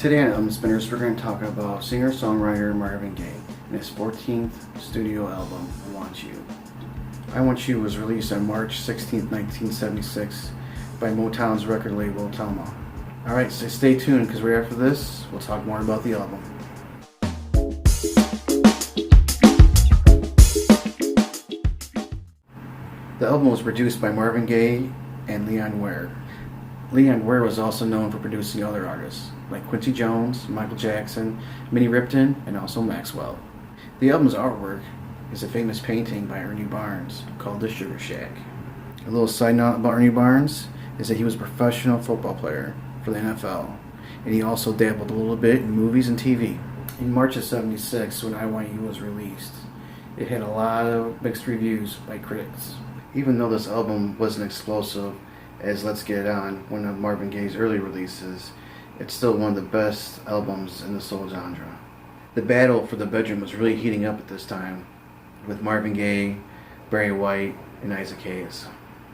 Today on Album Spinners, we're going to talk about singer-songwriter Marvin Gaye and his 14th studio album, I Want You. I Want You was released on March 16, 1976 by Motown's record label Tamla. Alright, so stay tuned because right after this, we'll talk more about the album. The album was produced by Marvin Gaye and Leon Ware. Leon Ware was also known for producing other artists like Quincy Jones, Michael Jackson, Minnie Riperton, and also Maxwell. The album's artwork is a famous painting by Ernie Barnes called The Sugar Shack. A little side note about Ernie Barnes is that he was a professional football player for the NFL, and he also dabbled a little bit in movies and TV. In March of '76, when I Want You was released, it had a lot of mixed reviews by critics. Even though this album wasn't explosive as Let's Get It On, one of Marvin Gaye's early releases, it's still one of the best albums in the soul genre. The battle for the bedroom was really heating up at this time, with Marvin Gaye, Barry White, and Isaac Hayes.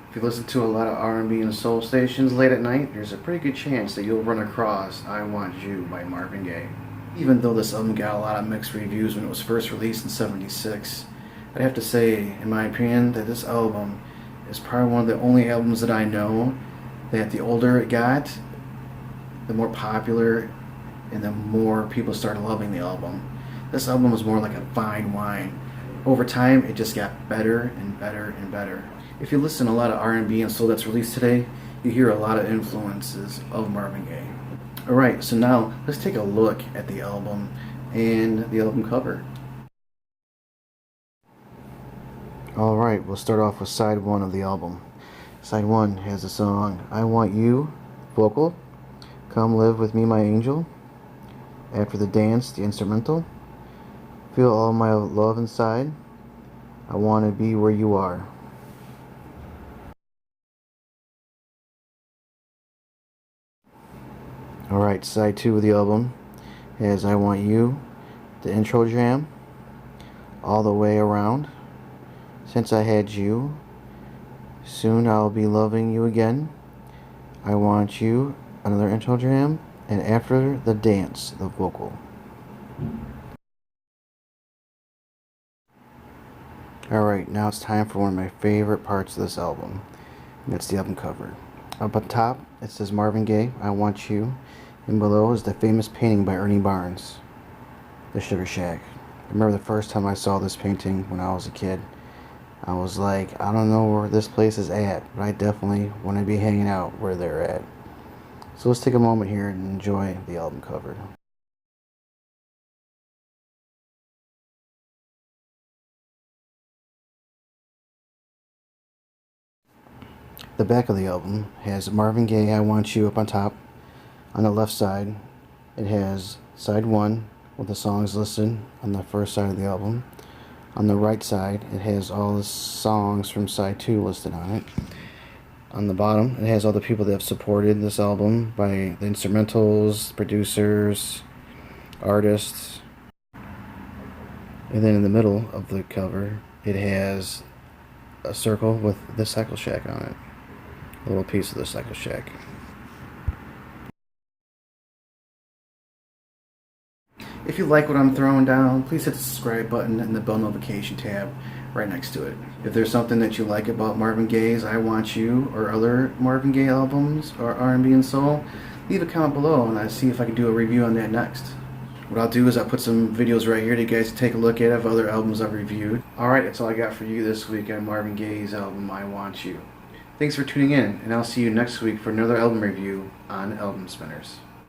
If you listen to a lot of R&B and soul stations late at night, there's a pretty good chance that you'll run across I Want You by Marvin Gaye. Even though this album got a lot of mixed reviews when it was first released in '76, I'd have to say, in my opinion, that this album is probably one of the only albums that I know that the older it got, the more popular and the more people started loving the album. This album was more like a fine wine. Over time, it just got better and better and better. If you listen to a lot of R&B and soul that's released today, you hear a lot of influences of Marvin Gaye. Alright, so now let's take a look at the album and the album cover. Alright, we'll start off with side one of the album. Side one has the song I Want You, vocal, Come Live With Me My Angel. After the dance, the instrumental, Feel All My Love Inside, I Want to Be Where You Are. Alright, side two of the album has I Want You, the intro jam, All the Way Around, Since I Had You, Soon I'll Be Loving You Again, I Want You, another intro jam, and After the Dance, the vocal. Alright, now it's time for one of my favorite parts of this album, and that's the album cover. Up on top, it says Marvin Gaye, I Want You, and below is the famous painting by Ernie Barnes, The Sugar Shack. I remember the first time I saw this painting when I was a kid. I was like, I don't know where this place is at, but I definitely want to be hanging out where they're at. So let's take a moment here and enjoy the album cover. The back of the album has Marvin Gaye, I Want You up on top. On the left side, it has side one with the songs listed on the first side of the album. On the right side, it has all the songs from side two listed on it. On the bottom, it has all the people that have supported this album by the instrumentals, producers, artists. And then in the middle of the cover, it has a circle with the Cycle Shack on it. A little piece of the Cycle Shack. If you like what I'm throwing down, please hit the subscribe button and the bell notification tab right next to it. If there's something that you like about Marvin Gaye's I Want You or other Marvin Gaye albums or R&B and soul, leave a comment below and I'll see if I can do a review on that next. What I'll do is I'll put some videos right here to you guys to take a look at of other albums I've reviewed. Alright, that's all I got for you this week on Marvin Gaye's album I Want You. Thanks for tuning in, and I'll see you next week for another album review on Album Spinners.